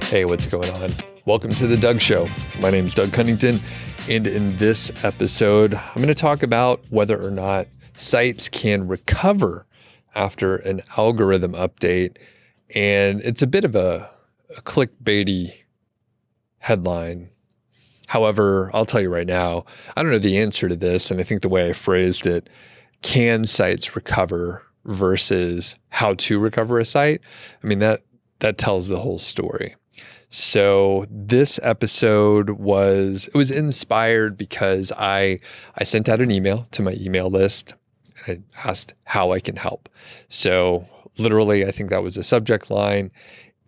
Hey, what's going on? Welcome to the Doug Show. My name is Doug Cunnington, and in this episode, I'm going to talk about whether or not sites can recover after an algorithm update. And it's a bit of a clickbaity headline. However, I'll tell you right now, I don't know the answer to this, and I think the way I phrased it, can sites recover versus how to recover a site? I mean, that tells the whole story. So this episode was inspired because I sent out an email to my email list. I asked how I can help. So literally, I think that was the subject line,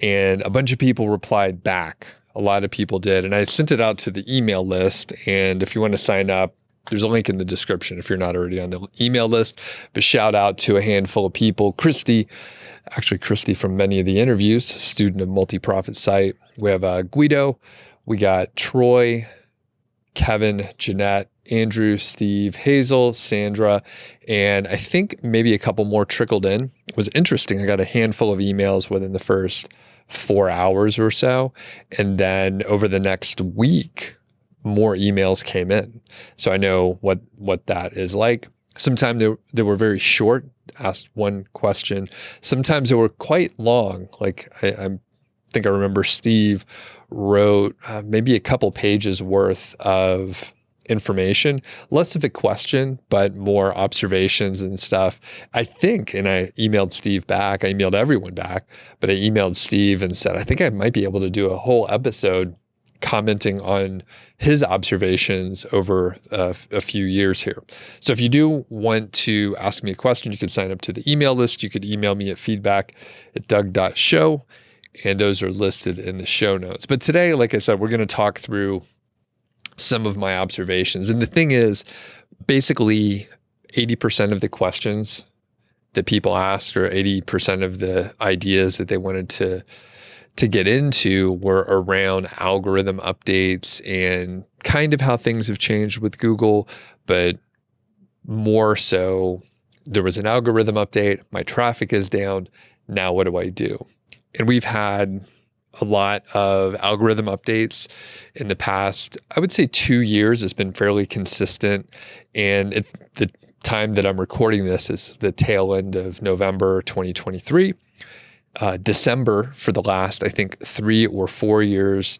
and a bunch of people replied back. A lot of people did, and I sent it out to the email list. And if you want to sign up, there's a link in the description if you're not already on the email list. But shout out to a handful of people. Christy from many of the interviews, student of multi-profit site. We have Guido, we got Troy, Kevin, Jeanette, Andrew, Steve, Hazel, Sandra, and I think maybe a couple more trickled in. It was interesting. I got a handful of emails within the first 4 hours or so. And then over the next week, more emails came in. So I know what that is like. Sometimes they were very short, asked one question. Sometimes they were quite long. Like I think I remember Steve wrote maybe a couple pages worth of information, less of a question, but more observations and stuff. I think, and I emailed Steve back, I emailed everyone back, but I emailed Steve and said, I think I might be able to do a whole episode commenting on his observations over a few years here. So if you do want to ask me a question, you can sign up to the email list. You could email me at feedback@Doug.show, and those are listed in the show notes. But today, like I said, we're going to talk through some of my observations. And the thing is, basically 80% of the questions that people asked, or 80% of the ideas that they wanted to get into, were around algorithm updates and kind of how things have changed with Google, but more so, there was an algorithm update, my traffic is down, now what do I do? And we've had a lot of algorithm updates in the past, I would say 2 years has been fairly consistent. And at the time that I'm recording this is the tail end of November 2023. December for the last, I think, 3 or 4 years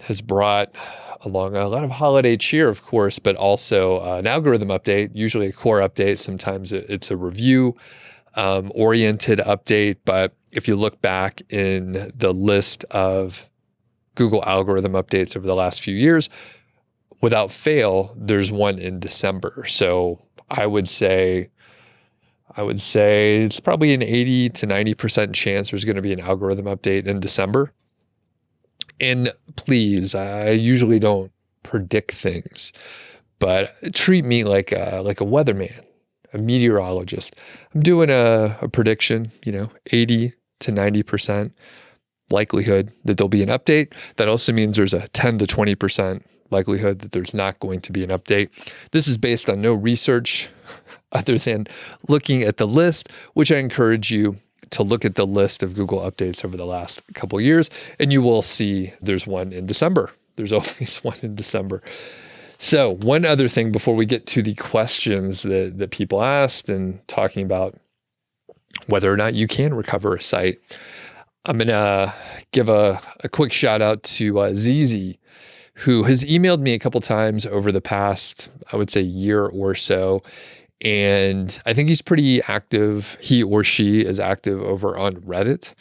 has brought along a lot of holiday cheer, of course, but also an algorithm update, usually a core update. Sometimes it's a review oriented update. But if you look back in the list of Google algorithm updates over the last few years, without fail, there's one in December. So I would say it's probably an 80 to 90% chance there's going to be an algorithm update in December. And please, I usually don't predict things, but treat me like a weatherman, a meteorologist. I'm doing a prediction, 80 to 90% likelihood that there'll be an update. That also means there's a 10 to 20% likelihood that there's not going to be an update. This is based on no research other than looking at the list, which I encourage you to look at the list of Google updates over the last couple of years, and you will see there's one in December. There's always one in December. So one other thing before we get to the questions that people asked and talking about whether or not you can recover a site, I'm going to give a quick shout out to Zizi, who has emailed me a couple times over the past, I would say, year or so. And I think he's pretty active. He or she is active over on Reddit.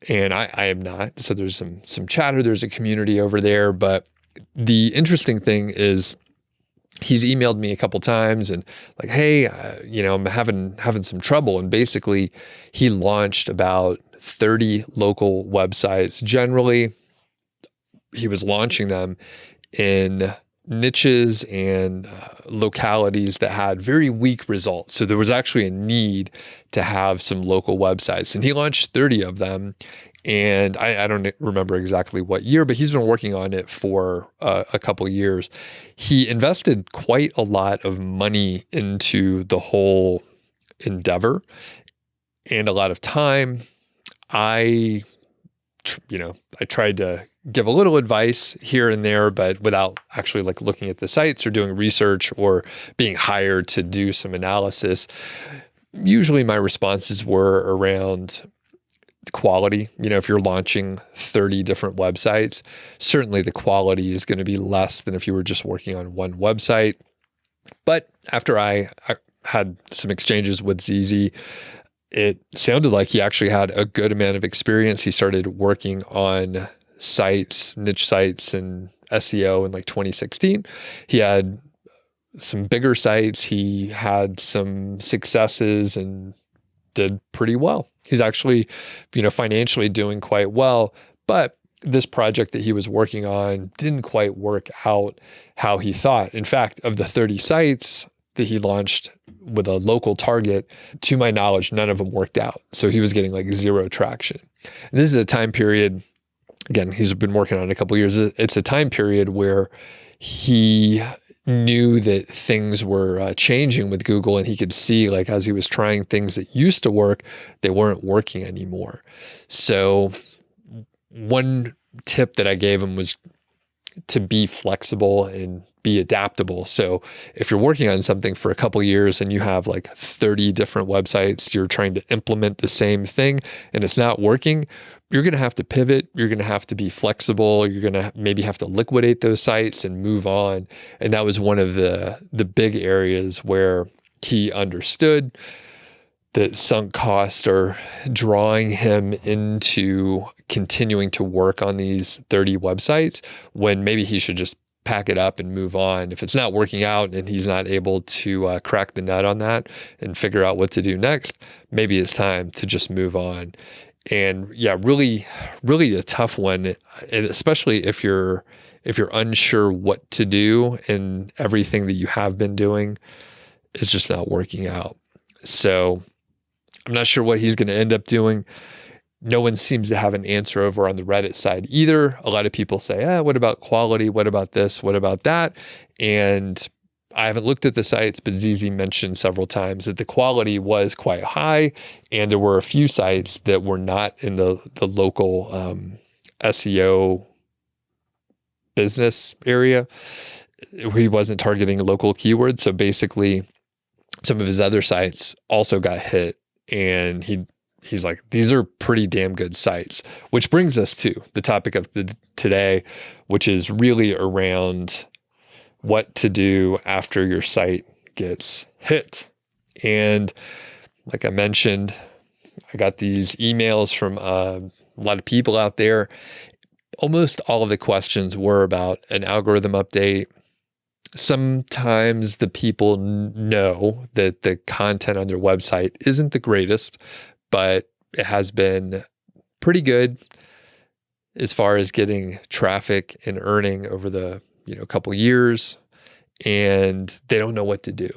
And I am not. So there's some chatter. There's a community over there. But the interesting thing is he's emailed me a couple times and like, hey, I'm having some trouble. And basically he launched about 30 local websites. Generally, he was launching them in niches and localities that had very weak results. So there was actually a need to have some local websites. And he launched 30 of them. And I don't remember exactly what year, but he's been working on it for a couple of years. He invested quite a lot of money into the whole endeavor and a lot of time. I I tried to give a little advice here and there, but without actually like looking at the sites or doing research or being hired to do some analysis. Usually my responses were around quality. If you're launching 30 different websites, certainly the quality is going to be less than if you were just working on one website. But after I had some exchanges with ZZ, it sounded like he actually had a good amount of experience. He started working on sites, niche sites, and SEO in like 2016. He had some bigger sites. He had some successes and did pretty well. He's actually, financially doing quite well, but this project that he was working on didn't quite work out how he thought. In fact, of the 30 sites that he launched with a local target, to my knowledge, none of them worked out. So he was getting like zero traction. And this is a time period, again, he's been working on it a couple of years. It's a time period where he knew that things were changing with Google, and he could see, like, as he was trying things that used to work, they weren't working anymore. So one tip that I gave him was to be flexible and be adaptable. So if you're working on something for a couple of years and you have like 30 different websites, you're trying to implement the same thing and it's not working, you're going to have to pivot. You're going to have to be flexible. You're going to maybe have to liquidate those sites and move on. And that was one of the big areas where he understood that sunk costs are drawing him into continuing to work on these 30 websites when maybe he should just pack it up and move on. If it's not working out and he's not able to crack the nut on that and figure out what to do next, maybe it's time to just move on. And yeah, really, really a tough one, and especially if you're unsure what to do and everything that you have been doing is just not working out. So I'm not sure what he's going to end up doing. No one seems to have an answer over on the Reddit side either. A lot of people say, what about quality? What about this? What about that? And I haven't looked at the sites, but ZZ mentioned several times that the quality was quite high, and there were a few sites that were not in the local SEO business area. He wasn't targeting local keywords. So basically, some of his other sites also got hit, and he's like, these are pretty damn good sites, which brings us to the topic of today, which is really around what to do after your site gets hit. And like I mentioned, I got these emails from a lot of people out there. Almost all of the questions were about an algorithm update. Sometimes the people know that the content on their website isn't the greatest, but it has been pretty good as far as getting traffic and earning over the couple years, and they don't know what to do.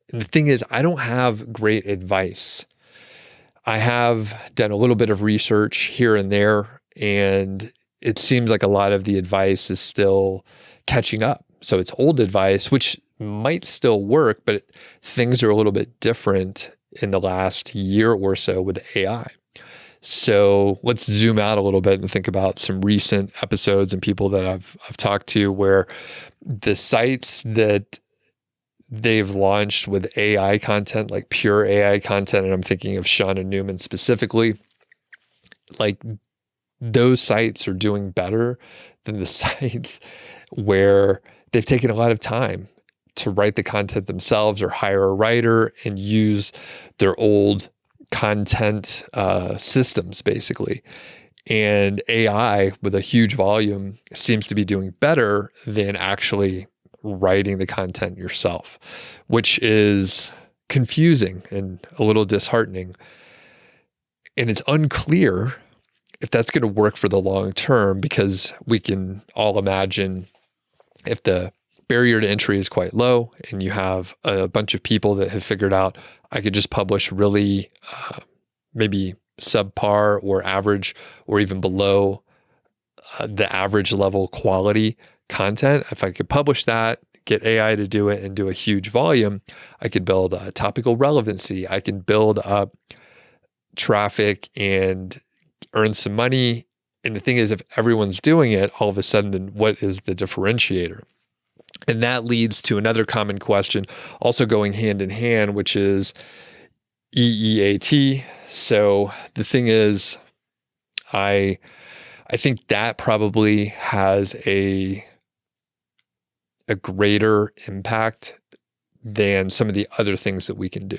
And the thing is, I don't have great advice. I have done a little bit of research here and there, and it seems like a lot of the advice is still catching up. So it's old advice, which might still work, but things are a little bit different in the last year or so with AI. So let's zoom out a little bit and think about some recent episodes and people that I've talked to where the sites that they've launched with AI content, like pure AI content, and I'm thinking of Shawna Newman specifically, like those sites are doing better than the sites where they've taken a lot of time to write the content themselves or hire a writer and use their old content systems, basically. And AI with a huge volume seems to be doing better than actually writing the content yourself, which is confusing and a little disheartening. And it's unclear if that's going to work for the long term, because we can all imagine if the barrier to entry is quite low and you have a bunch of people that have figured out, I could just publish really maybe subpar or average or even below the average level quality content. If I could publish that, get AI to do it and do a huge volume, I could build topical relevancy. I can build up traffic and earn some money. And the thing is, if everyone's doing it, all of a sudden, then what is the differentiator? And that leads to another common question, also going hand in hand, which is EEAT. So the thing is, I think that probably has a greater impact than some of the other things that we can do.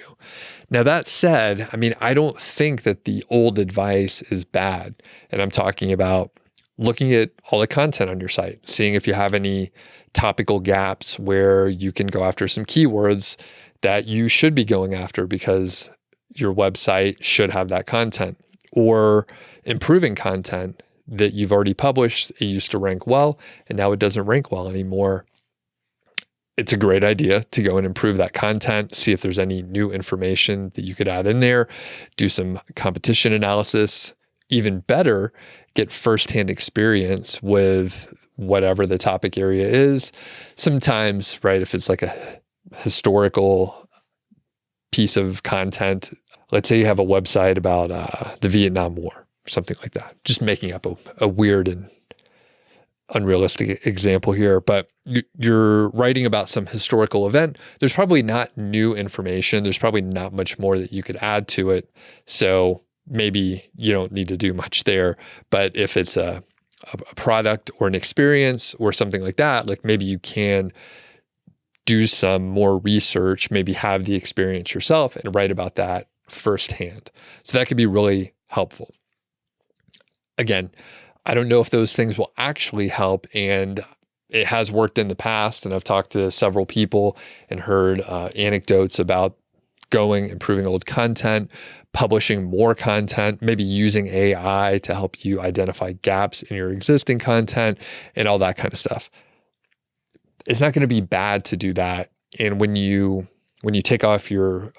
Now, that said, I mean, I don't think that the old advice is bad. And I'm talking about looking at all the content on your site, seeing if you have any topical gaps where you can go after some keywords that you should be going after because your website should have that content, or improving content that you've already published. It used to rank well, and now it doesn't rank well anymore. It's a great idea to go and improve that content, see if there's any new information that you could add in there, do some competition analysis. Even better, get firsthand experience with whatever the topic area is. Sometimes, right, if it's like a historical piece of content, let's say you have a website about the Vietnam War, or something like that. Just making up a weird and unrealistic example here, but you're writing about some historical event. There's probably not new information. There's probably not much more that you could add to it. So maybe you don't need to do much there. But if it's a product or an experience or something like that, like maybe you can do some more research, maybe have the experience yourself and write about that firsthand. So that could be really helpful. Again, I don't know if those things will actually help, and it has worked in the past. And I've talked to several people and heard anecdotes about improving old content, publishing more content, maybe using AI to help you identify gaps in your existing content and all that kind of stuff. It's not going to be bad to do that. And when you take off your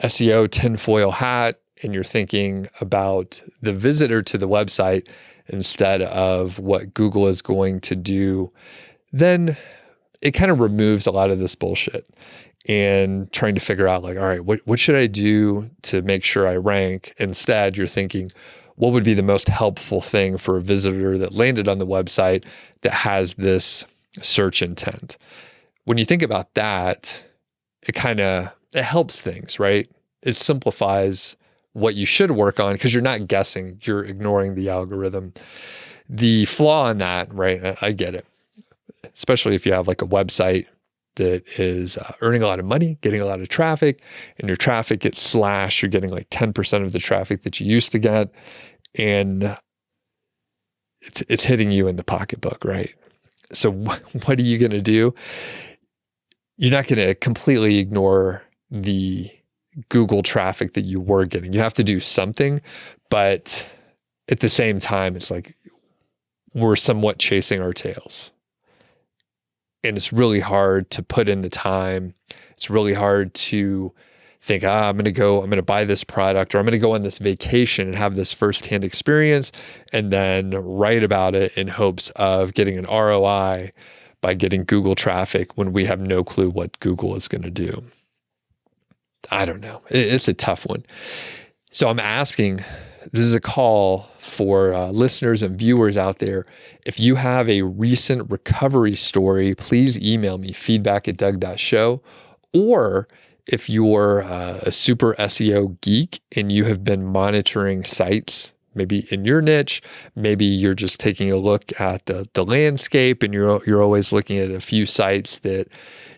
SEO tinfoil hat and you're thinking about the visitor to the website instead of what Google is going to do, then it kind of removes a lot of this bullshit and trying to figure out like, all right, what should I do to make sure I rank? Instead, you're thinking, what would be the most helpful thing for a visitor that landed on the website that has this search intent? When you think about that, it helps things, right? It simplifies what you should work on because you're not guessing, you're ignoring the algorithm. The flaw in that, right? I get it. Especially if you have like a website that is earning a lot of money, getting a lot of traffic, and your traffic gets slashed, you're getting like 10% of the traffic that you used to get, and it's hitting you in the pocketbook, right? So what are you going to do? You're not going to completely ignore the Google traffic that you were getting. You have to do something, but at the same time, it's like we're somewhat chasing our tails. And it's really hard to put in the time. It's really hard to think, I'm going to buy this product, or I'm going to go on this vacation and have this firsthand experience and then write about it in hopes of getting an ROI by getting Google traffic when we have no clue what Google is going to do. I don't know. It's a tough one. So I'm asking, this is a call for listeners and viewers out there. If you have a recent recovery story, please email me, feedback@Doug.show. Or if you're a super SEO geek and you have been monitoring sites, maybe in your niche, maybe you're just taking a look at the landscape and you're always looking at a few sites that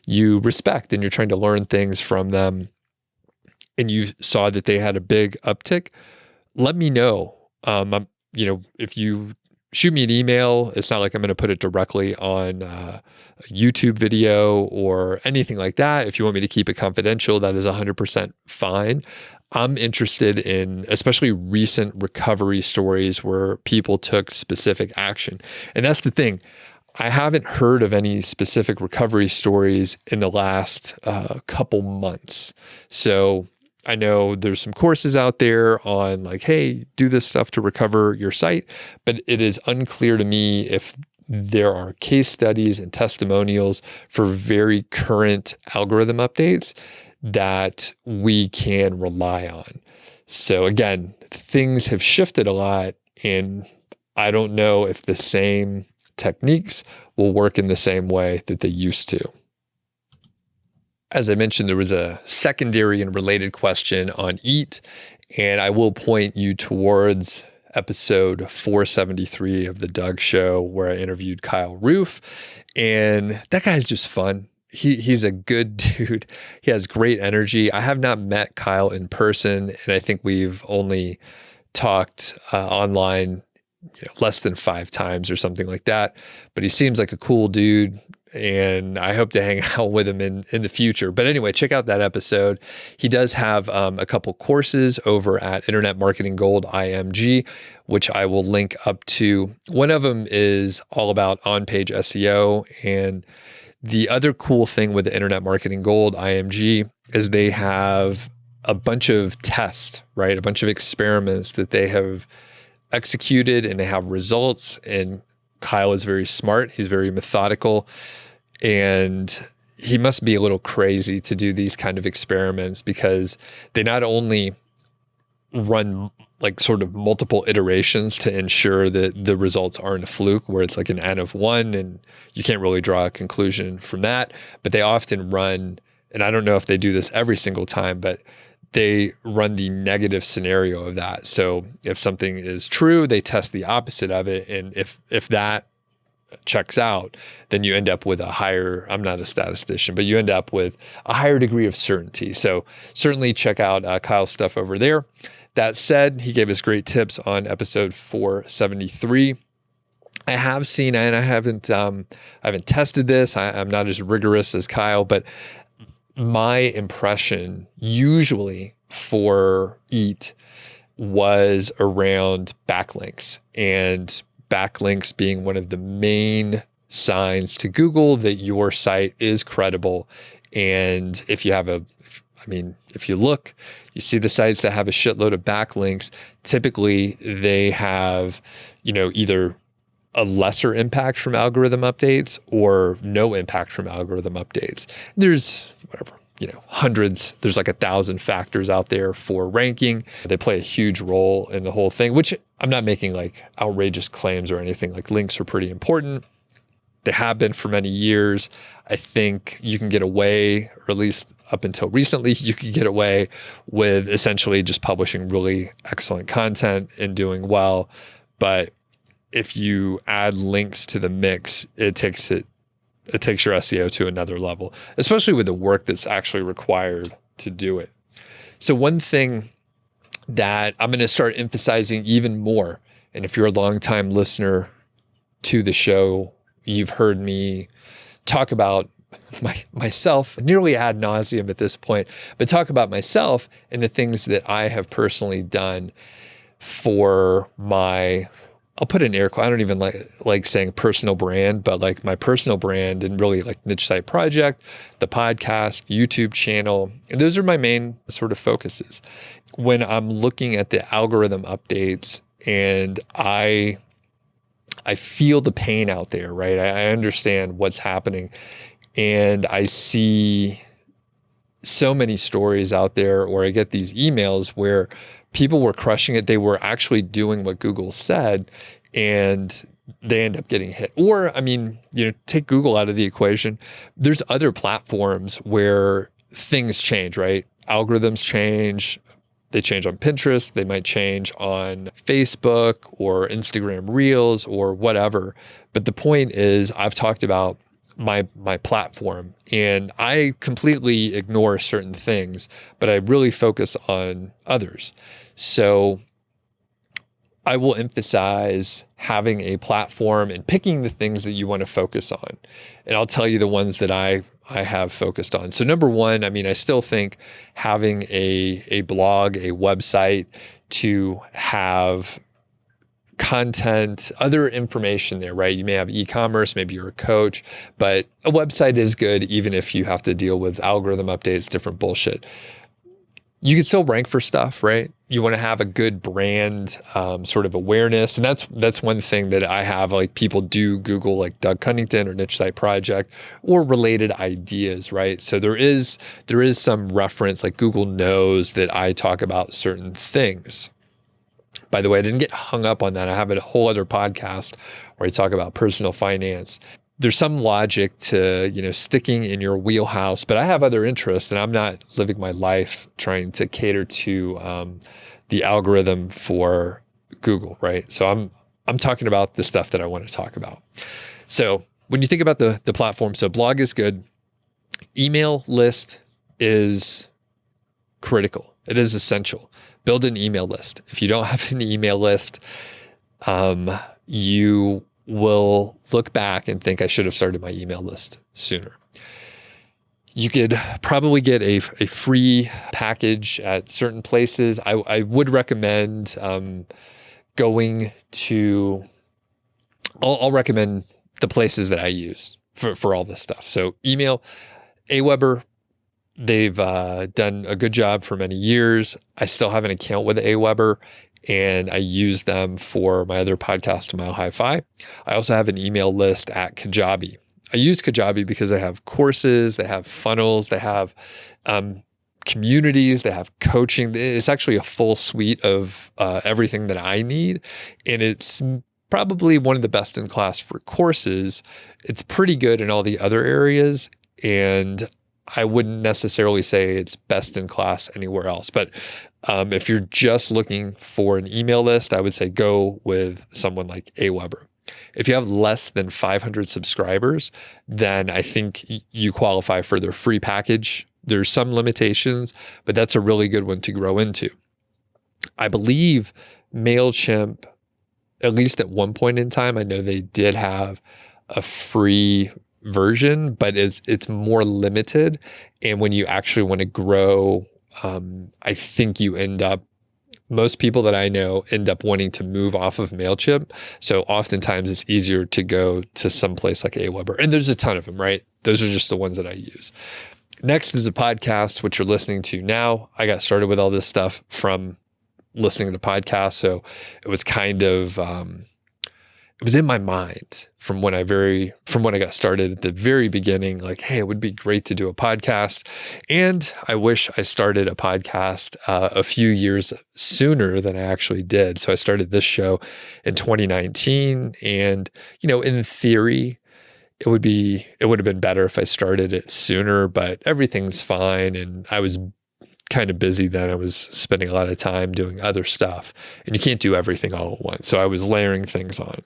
you respect and you're trying to learn things from them, and you saw that they had a big uptick, let me know. If you shoot me an email, it's not like I'm going to put it directly on a YouTube video or anything like that. If you want me to keep it confidential, that is 100% fine. I'm interested in especially recent recovery stories where people took specific action. And that's the thing. I haven't heard of any specific recovery stories in the last couple months. So I know there's some courses out there on like, hey, do this stuff to recover your site, but it is unclear to me if there are case studies and testimonials for very current algorithm updates that we can rely on. So again, things have shifted a lot, And I don't know if the same techniques will work in the same way that they used to. As I mentioned, there was a secondary and related question on EAT, and I will point you towards episode 473 of the Doug Show, where I interviewed Kyle Roof. And that guy's just fun. He's a good dude. He has great energy. I have not met Kyle in person, and I think we've only talked online, less than 5 times or something like that. But he seems like a cool dude, and I hope to hang out with him in the future. But anyway, check out that episode. He does have a couple courses over at Internet Marketing Gold IMG, which I will link up to. One of them is all about on-page SEO. And the other cool thing with the Internet Marketing Gold IMG is they have a bunch of tests, right? A bunch of experiments that they have executed, and they have results. And Kyle is very smart. He's very methodical, and he must be a little crazy to do these kind of experiments, because they not only run like sort of multiple iterations to ensure that the results aren't a fluke where it's like an N of 1 and you can't really draw a conclusion from that, but they often run, and I don't know if they do this every single time, but they run the negative scenario of that. So if something is true, they test the opposite of it. And if that checks out, then you end up with a higher, I'm not a statistician, but you end up with a higher degree of certainty. So certainly check out Kyle's stuff over there. That said, he gave us great tips on episode 473. I have seen, and I haven't tested this. I'm not as rigorous as Kyle, but my impression usually for EAT was around backlinks, and backlinks being one of the main signs to Google that your site is credible. And if you look, you see the sites that have a shitload of backlinks, typically they have, either a lesser impact from algorithm updates or no impact from algorithm updates. There's hundreds, there's like 1,000 factors out there for ranking. They play a huge role in the whole thing, which I'm not making like outrageous claims or anything. Like, links are pretty important. They have been for many years. I think you can get away, or at least up until recently, you could get away with essentially just publishing really excellent content and doing well. But if you add links to the mix, it takes your SEO to another level, especially with the work that's actually required to do it. So one thing that I'm going to start emphasizing even more, and if you're a longtime listener to the show, you've heard me talk about myself nearly ad nauseum at this point, but talk about myself and the things that I have personally done for my, I'll put in air quotes, I don't even like saying personal brand, but like my personal brand and really like Niche Site Project, the podcast, YouTube channel. And those are my main sort of focuses. When I'm looking at the algorithm updates and I feel the pain out there, right? I understand what's happening, and I see so many stories out there, or I get these emails where people were crushing it. They were actually doing what Google said, and they end up getting hit. Or, take Google out of the equation. There's other platforms where things change, right? Algorithms change. They change on Pinterest. They might change on Facebook or Instagram Reels or whatever. But the point is, I've talked about my platform, and I completely ignore certain things, but I really focus on others. So I will emphasize having a platform and picking the things that you want to focus on. And I'll tell you the ones that I have focused on. So number one, I still think having a blog, a website to have content, other information there, right? You may have e-commerce, maybe you're a coach, but a website is good even if you have to deal with algorithm updates, different bullshit. You can still rank for stuff, right? You want to have a good brand sort of awareness. And that's one thing that I have, like people do Google like Doug Cunnington or Niche Site Project or related ideas, right? So there is some reference, like Google knows that I talk about certain things. By the way, I didn't get hung up on that. I have a whole other podcast where I talk about personal finance. There's some logic to, sticking in your wheelhouse, but I have other interests, and I'm not living my life trying to cater to the algorithm for Google, right? So I'm talking about the stuff that I want to talk about. So when you think about the platform, so blog is good. Email list is critical. It is essential. Build an email list. If you don't have an email list, you will look back and think I should have started my email list sooner. You could probably get a free package at certain places. I would recommend going to, I'll recommend the places that I use for all this stuff. So email, Aweber, they've done a good job for many years. I still have an account with Aweber, and I use them for my other podcast, Mile High Fi. I also have an email list at Kajabi. I use Kajabi because they have courses, they have funnels, they have communities, they have coaching. It's actually a full suite of everything that I need. And it's probably one of the best in class for courses. It's pretty good in all the other areas. And I wouldn't necessarily say it's best in class anywhere else. But if you're just looking for an email list, I would say go with someone like Aweber. If you have less than 500 subscribers, then I think you qualify for their free package. There's some limitations, but that's a really good one to grow into. I believe MailChimp, at least at one point in time, I know they did have a free version, but it's more limited. And when you actually want to grow, I think most people that I know end up wanting to move off of MailChimp. So oftentimes it's easier to go to some place like Aweber. And there's a ton of them, right? Those are just the ones that I use. Next is a podcast, which you're listening to now. I got started with all this stuff from listening to podcasts. So it was kind of, it was in my mind from when I got started at the very beginning, like, hey, it would be great to do a podcast. And I wish I started a podcast a few years sooner than I actually did. So I started this show in 2019. And, in theory, it would have been better if I started it sooner, but everything's fine. And I was kind of busy then. I was spending a lot of time doing other stuff, and you can't do everything all at once. So I was layering things on.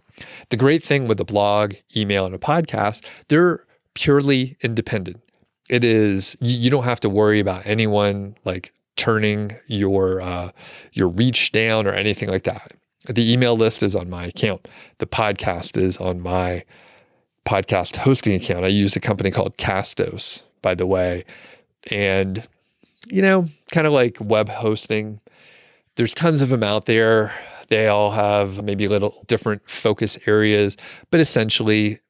The great thing with the blog, email, and a podcast, they're purely independent. It is, you don't have to worry about anyone like turning your reach down or anything like that. The email list is on my account. The podcast is on my podcast hosting account. I use a company called Castos, by the way. And kind of like web hosting, there's tons of them out there. They all have maybe little different focus areas, but essentially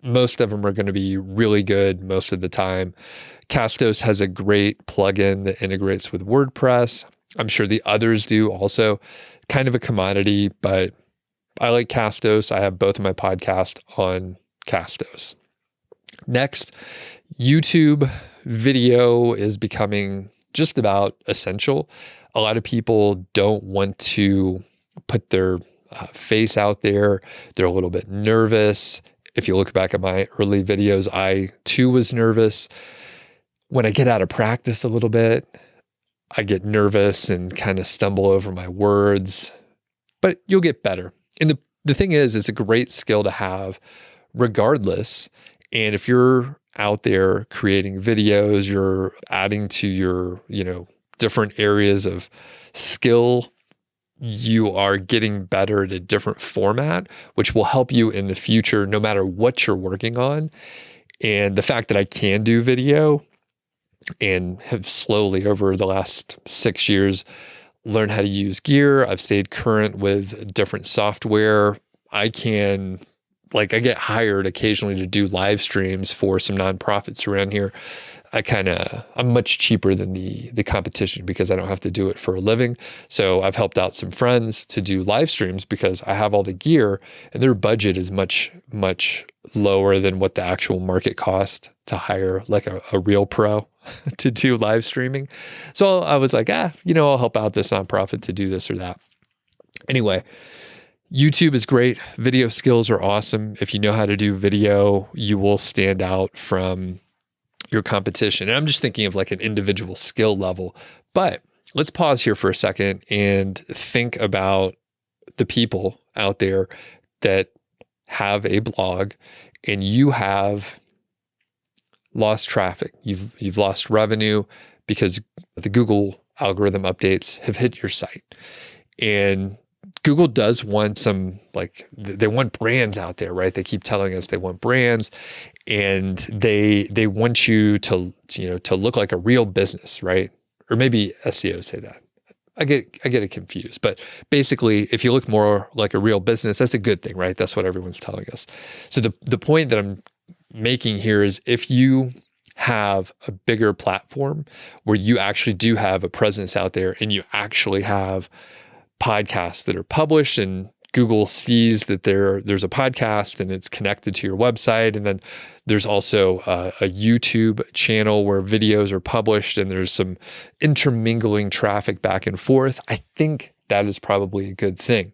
most of them are going to be really good most of the time. Castos has a great plugin that integrates with WordPress. I'm sure the others do also. Kind of a commodity, but I like Castos. I have both of my podcasts on Castos. Next, YouTube video is becoming just about essential. A lot of people don't want to put their face out there. They're a little bit nervous. If you look back at my early videos, I too was nervous. When I get out of practice a little bit, I get nervous and kind of stumble over my words, but you'll get better. And the thing is, it's a great skill to have regardless. And if you're out there creating videos, you're adding to your, different areas of skill, you are getting better at a different format, which will help you in the future, no matter what you're working on. And the fact that I can do video and have slowly over the last 6 years learned how to use gear. I've stayed current with different software. I get hired occasionally to do live streams for some nonprofits around here. I'm much cheaper than the competition because I don't have to do it for a living. So I've helped out some friends to do live streams because I have all the gear and their budget is much, much lower than what the actual market cost to hire like a real pro to do live streaming. So I was like, I'll help out this nonprofit to do this or that. Anyway, YouTube is great. Video skills are awesome. If you know how to do video, you will stand out from your competition. And I'm just thinking of like an individual skill level. But let's pause here for a second and think about the people out there that have a blog and you have lost traffic. You've lost revenue because the Google algorithm updates have hit your site. And Google does want they want brands out there, right? They keep telling us they want brands, and they want you to look like a real business, right? Or maybe SEO say that. I get it confused, but basically, if you look more like a real business, that's a good thing, right? That's what everyone's telling us. So the point that I'm making here is if you have a bigger platform where you actually do have a presence out there and you actually have podcasts that are published and Google sees that there's a podcast and it's connected to your website. And then there's also a YouTube channel where videos are published and there's some intermingling traffic back and forth. I think that is probably a good thing.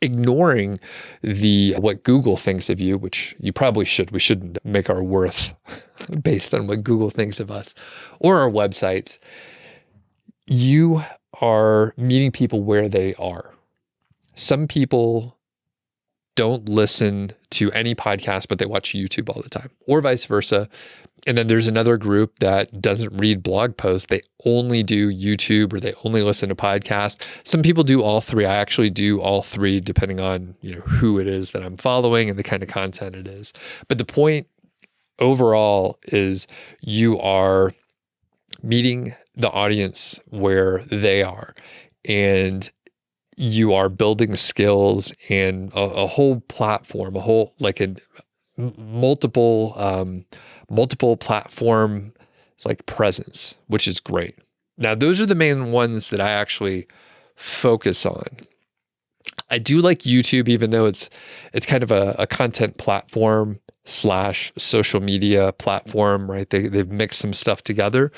Ignoring what Google thinks of you, which you probably should. We shouldn't make our worth based on what Google thinks of us or our websites. You are meeting people where they are. Some people don't listen to any podcast, but they watch YouTube all the time, or vice versa. And then there's another group that doesn't read blog posts. They only do YouTube or they only listen to podcasts. Some people do all three. I actually do all three depending on, who it is that I'm following and the kind of content it is. But the point overall is you are meeting the audience where they are, and you are building skills and a whole platform, multiple platform presence, which is great. Now, those are the main ones that I actually focus on. I do like YouTube, even though it's kind of a content platform / social media platform, right? They've mixed some stuff together,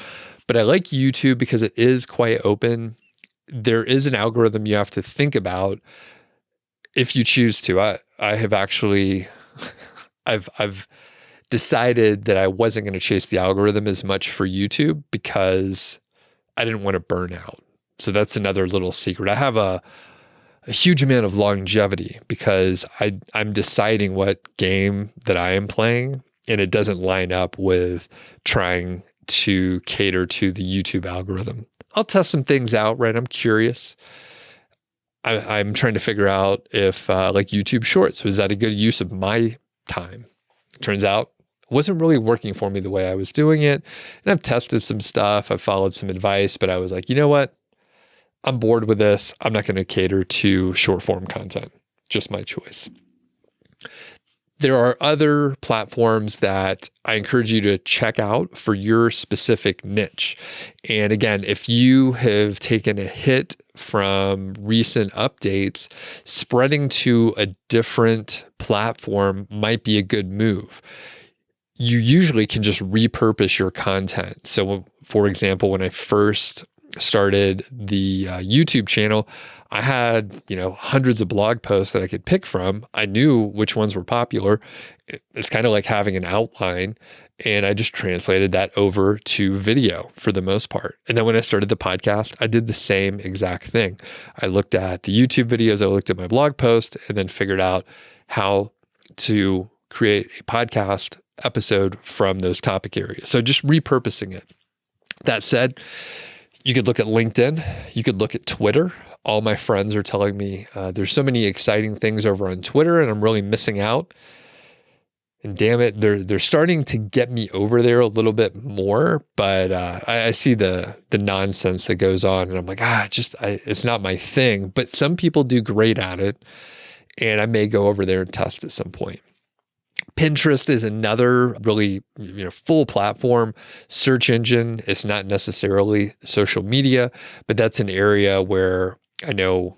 but I like YouTube because it is quite open. There is an algorithm you have to think about if you choose to. I have actually, I've decided that I wasn't going to chase the algorithm as much for YouTube because I didn't want to burn out. So that's another little secret. I have a huge amount of longevity because I'm deciding what game that I am playing, and it doesn't line up with trying to cater to the YouTube algorithm. I'll test some things out, right? I'm curious. I'm trying to figure out if YouTube Shorts, was that a good use of my time? Turns out it wasn't really working for me the way I was doing it. And I've tested some stuff. I've followed some advice, but I was like, you know what? I'm bored with this. I'm not going to cater to short form content. Just my choice. There are other platforms that I encourage you to check out for your specific niche. And again, if you have taken a hit from recent updates, spreading to a different platform might be a good move. You usually can just repurpose your content. So, for example, when I first started the YouTube channel, I had, hundreds of blog posts that I could pick from. I knew which ones were popular. It's kind of like having an outline, and I just translated that over to video for the most part. And then when I started the podcast, I did the same exact thing. I looked at the YouTube videos, I looked at my blog post, and then figured out how to create a podcast episode from those topic areas. So just repurposing it. That said, you could look at LinkedIn, you could look at Twitter. All my friends are telling me there's so many exciting things over on Twitter and I'm really missing out. And damn it, they're starting to get me over there a little bit more, but I see the nonsense that goes on and I'm like, it's not my thing. But some people do great at it, and I may go over there and test at some point. Pinterest is another really full platform search engine. It's not necessarily social media, but that's an area where I know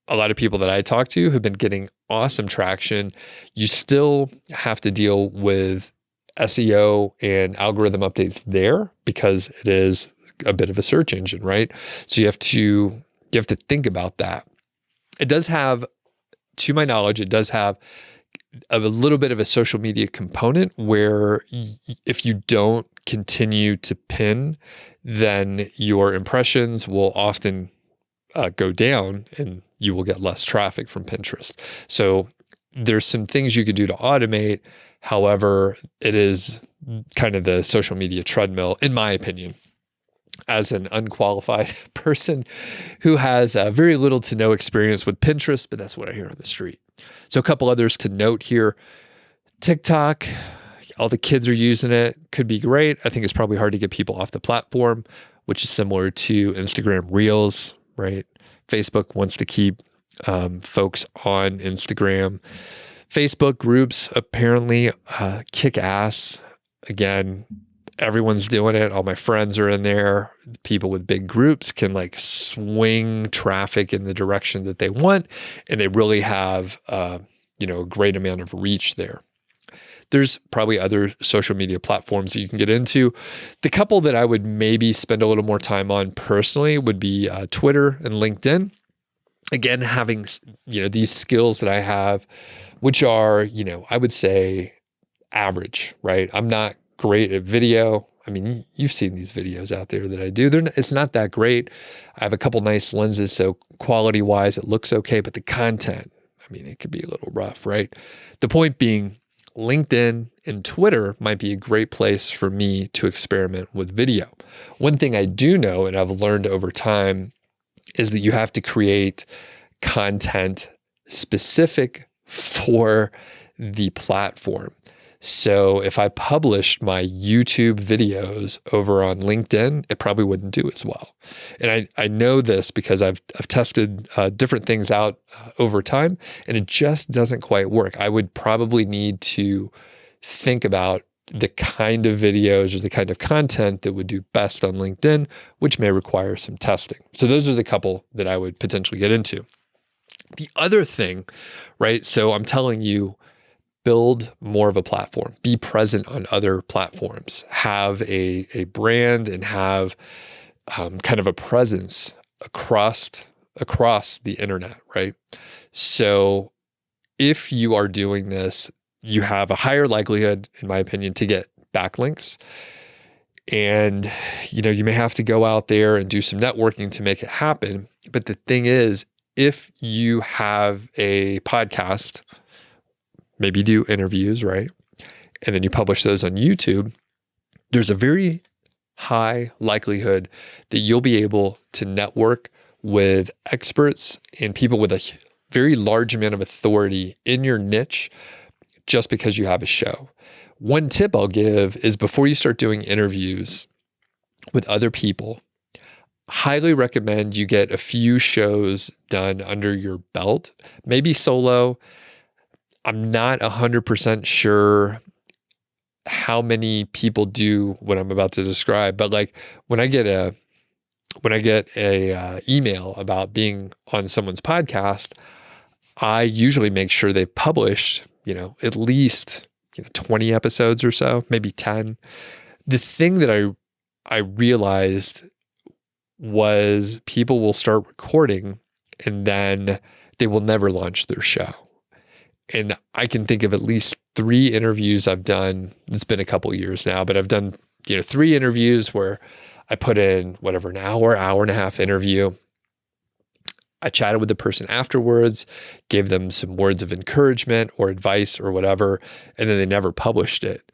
a lot of people that I talk to have been getting awesome traction. You still have to deal with SEO and algorithm updates there because it is a bit of a search engine, right? So you have to You have to think about that. It does have, to my knowledge, it does have a little bit of a social media component where if you don't continue to pin, then your impressions will often go down and you will get less traffic from Pinterest. So there's some things you could do to automate. However, it is kind of the social media treadmill, in my opinion, as an unqualified person who has very little to no experience with Pinterest, but that's what I hear on the street. So a couple others to note here. TikTok, all the kids are using it. Could be great. I think it's probably hard to get people off the platform, which is similar to Instagram Reels, right? Facebook wants to keep folks on Instagram. Facebook groups apparently kick ass. Again, everyone's doing it. All my friends are in there. People with big groups can like swing traffic in the direction that they want, and they really have a great amount of reach there. There's probably other social media platforms that you can get into. The couple that I would maybe spend a little more time on personally would be Twitter and LinkedIn. Again, having these skills that I have, which are I would say average, right? I'm not great at video. I mean, you've seen these videos out there that I do. It's not that great. I have a couple nice lenses, so quality-wise, it looks okay, but the content, I mean, it could be a little rough, right? The point being, LinkedIn and Twitter might be a great place for me to experiment with video. One thing I do know, and I've learned over time, is that you have to create content specific for the platform. So if I published my YouTube videos over on LinkedIn, it probably wouldn't do as well. And I know this because I've tested different things out over time, and it just doesn't quite work. I would probably need to think about the kind of videos or the kind of content that would do best on LinkedIn, which may require some testing. So those are the couple that I would potentially get into. The other thing, right? So I'm telling you, build more of a platform, be present on other platforms, have a brand, and have kind of a presence across the internet, right? So if you are doing this, you have a higher likelihood, in my opinion, to get backlinks. And, you may have to go out there and do some networking to make it happen. But the thing is, if you have a podcast, maybe do interviews, right? And then you publish those on YouTube, there's a very high likelihood that you'll be able to network with experts and people with a very large amount of authority in your niche just because you have a show. One tip I'll give is before you start doing interviews with other people, highly recommend you get a few shows done under your belt, maybe solo. I'm not 100% sure how many people do what I'm about to describe, but like when I get a email about being on someone's podcast, I usually make sure they've published, at least 20 episodes or so, maybe 10. The thing that I realized was people will start recording and then they will never launch their show. And I can think of at least 3 interviews I've done. It's been a couple of years now, but I've done 3 interviews where I put in an hour and a half interview. I chatted with the person afterwards, gave them some words of encouragement or advice or whatever, and then they never published it.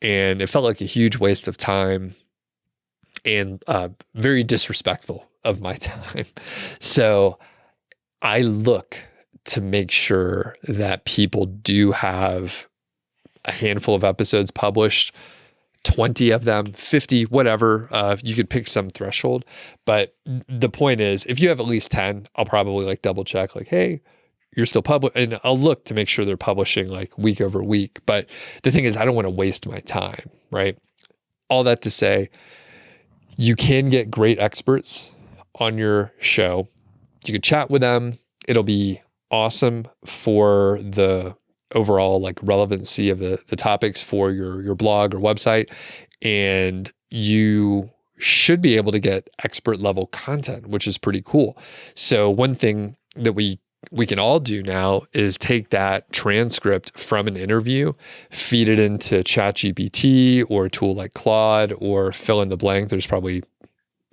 And it felt like a huge waste of time and very disrespectful of my time. So I look to make sure that people do have a handful of episodes published, 20 of them, 50, whatever. You could pick some threshold. But the point is, if you have at least 10, I'll probably double check, hey, you're still publishing. And I'll look to make sure they're publishing week over week. But the thing is, I don't want to waste my time, right? All that to say, you can get great experts on your show. You could chat with them. It'll be awesome for the overall relevancy of the topics for your blog or website. And you should be able to get expert level content, which is pretty cool. So one thing that we can all do now is take that transcript from an interview, feed it into ChatGPT or a tool like Claude or fill in the blank. There's probably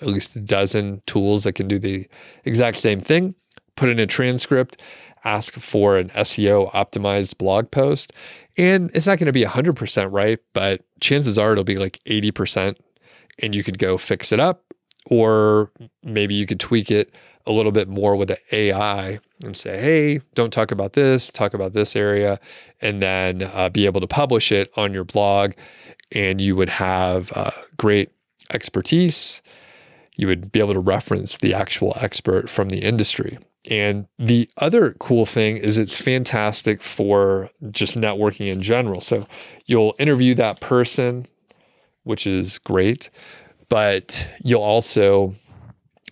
at least a dozen tools that can do the exact same thing. Put in a transcript, ask for an SEO optimized blog post. And it's not going to be 100% right, but chances are it'll be like 80%. And you could go fix it up, or maybe you could tweak it a little bit more with the AI and say, hey, don't talk about this area, and then be able to publish it on your blog. And you would have great expertise. You would be able to reference the actual expert from the industry. And the other cool thing is it's fantastic for just networking in general. So you'll interview that person, which is great, but you'll also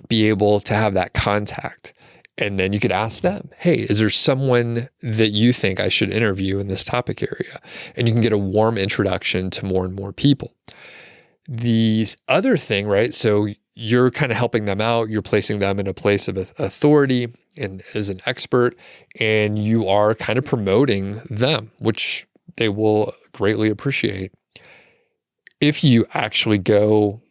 be able to have that contact. And then you could ask them, hey, is there someone that you think I should interview in this topic area? And you can get a warm introduction to more and more people. The other thing, right? So you're kind of helping them out. You're placing them in a place of authority and as an expert, and you are kind of promoting them, which they will greatly appreciate. If you actually go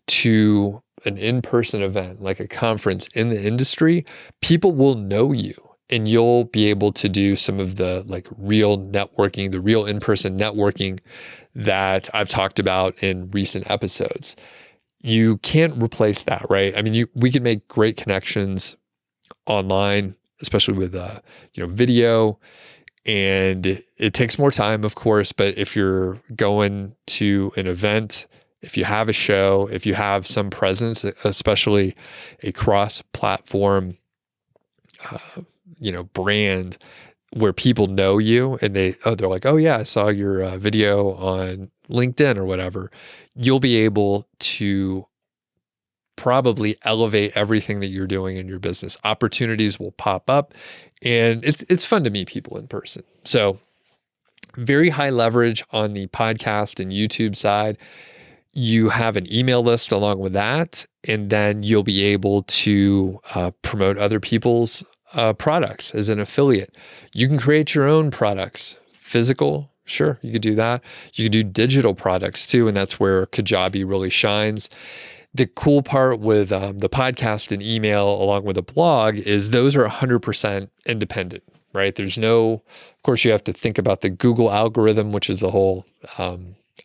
to an in-person event, like a conference in the industry, people will know you, and you'll be able to do some of the like real networking, the real in-person networking that I've talked about in recent episodes. You can't replace that, right? I mean, we can make great connections online, especially with video, and it takes more time, of course. But if you're going to an event, if you have a show, if you have some presence, especially a cross-platform, brand where people know you and they're like, oh yeah, I saw your video on LinkedIn or whatever, you'll be able to probably elevate everything that you're doing in your business. Opportunities will pop up, and it's fun to meet people in person. So very high leverage on the podcast and YouTube side. You have an email list along with that, and then you'll be able to promote other people's products as an affiliate. You can create your own products, physical. Sure, you could do that. You could do digital products too, and that's where Kajabi really shines. The cool part with the podcast and email along with a blog is those are 100% independent, right? There's of course, you have to think about the Google algorithm, which is the whole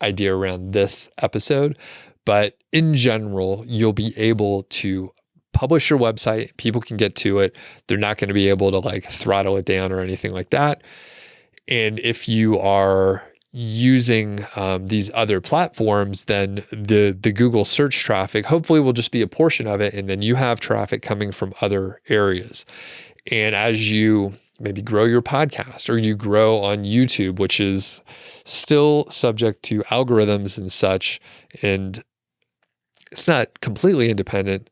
idea around this episode. But in general, you'll be able to publish your website. People can get to it. They're not going to be able to like throttle it down or anything like that. And if you are using these other platforms, then the Google search traffic hopefully will just be a portion of it. And then you have traffic coming from other areas. And as you maybe grow your podcast or you grow on YouTube, which is still subject to algorithms and such, and it's not completely independent,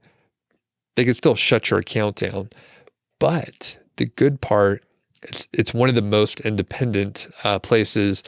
they can still shut your account down. But the good part, it's one of the most independent places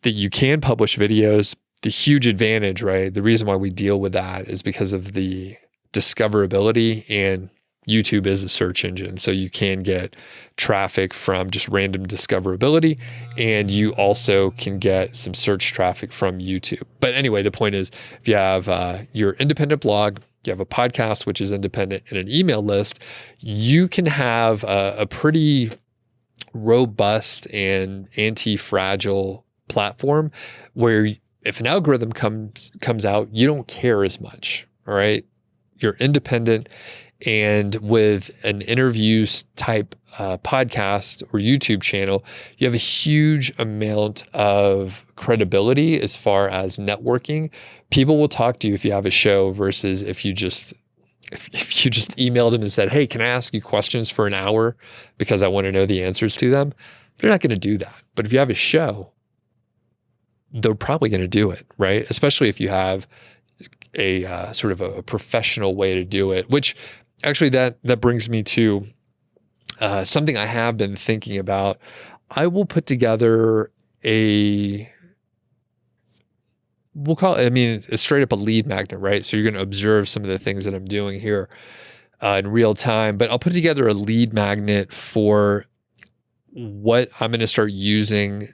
that you can publish videos. The huge advantage, right? The reason why we deal with that is because of the discoverability, and YouTube is a search engine. So you can get traffic from just random discoverability, and you also can get some search traffic from YouTube. But anyway, the point is, if you have your independent blog, you have a podcast, which is independent, and an email list, you can have a pretty robust and anti-fragile platform where if an algorithm comes out, you don't care as much. All right. You're independent. And with an interviews type podcast or YouTube channel, you have a huge amount of credibility as far as networking. People will talk to you if you have a show versus if you just emailed them and said, hey, can I ask you questions for an hour because I want to know the answers to them? They're not going to do that. But if you have a show, they're probably going to do it, right? Especially if you have a sort of a professional way to do it, which actually that brings me to something I have been thinking about. I will put together a we'll call it, I mean, it's straight up a lead magnet, right? So you're going to observe some of the things that I'm doing here in real time, but I'll put together a lead magnet for what I'm going to start using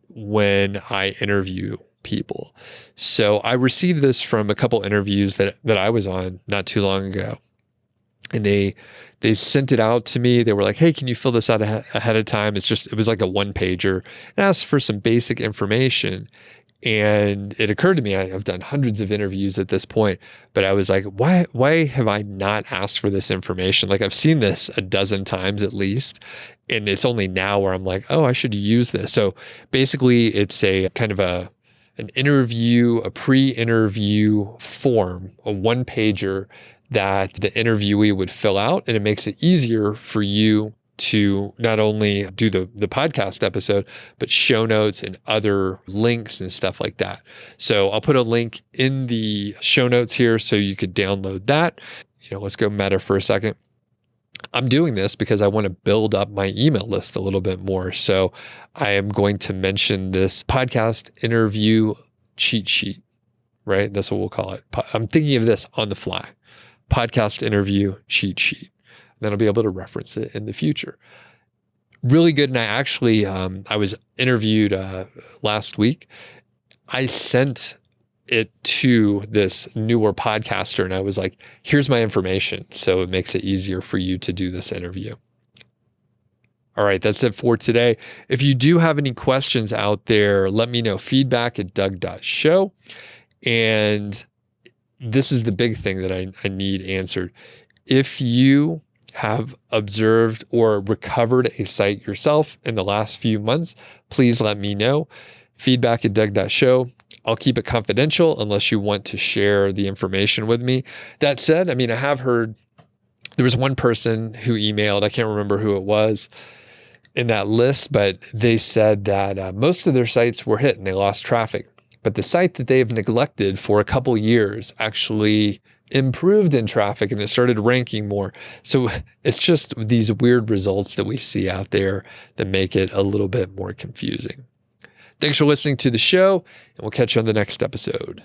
when I interview people. So I received this from a couple interviews that I was on not too long ago. And they sent it out to me. They were like, hey, can you fill this out ahead of time? It was like a one pager. It asked for some basic information. And it occurred to me, I've done hundreds of interviews at this point, but I was like, why have I not asked for this information? Like, I've seen this a dozen times at least. And it's only now where I'm like, oh, I should use this. So basically it's a kind of an interview, a pre-interview form, a one pager that the interviewee would fill out. And it makes it easier for you to not only do the podcast episode, but show notes and other links and stuff like that. So I'll put a link in the show notes here so you could download that. Let's go meta for a second. I'm doing this because I want to build up my email list a little bit more. So I am going to mention this podcast interview cheat sheet, right? That's what we'll call it. I'm thinking of this on the fly. Podcast interview cheat sheet. Then I'll be able to reference it in the future. Really good. And I actually, I was interviewed last week. I sent it to this newer podcaster and I was like, here's my information. So it makes it easier for you to do this interview. All right, that's it for today. If you do have any questions out there, let me know. Feedback at Doug.show. And this is the big thing that I need answered. If you have observed or recovered a site yourself in the last few months, please let me know. Feedback at Doug.show. I'll keep it confidential unless you want to share the information with me. That said, I have heard there was one person who emailed, I can't remember who it was in that list, but they said that most of their sites were hit and they lost traffic. But the site that they've neglected for a couple years actually improved in traffic and it started ranking more. So it's just these weird results that we see out there that make it a little bit more confusing. Thanks for listening to the show, and we'll catch you on the next episode.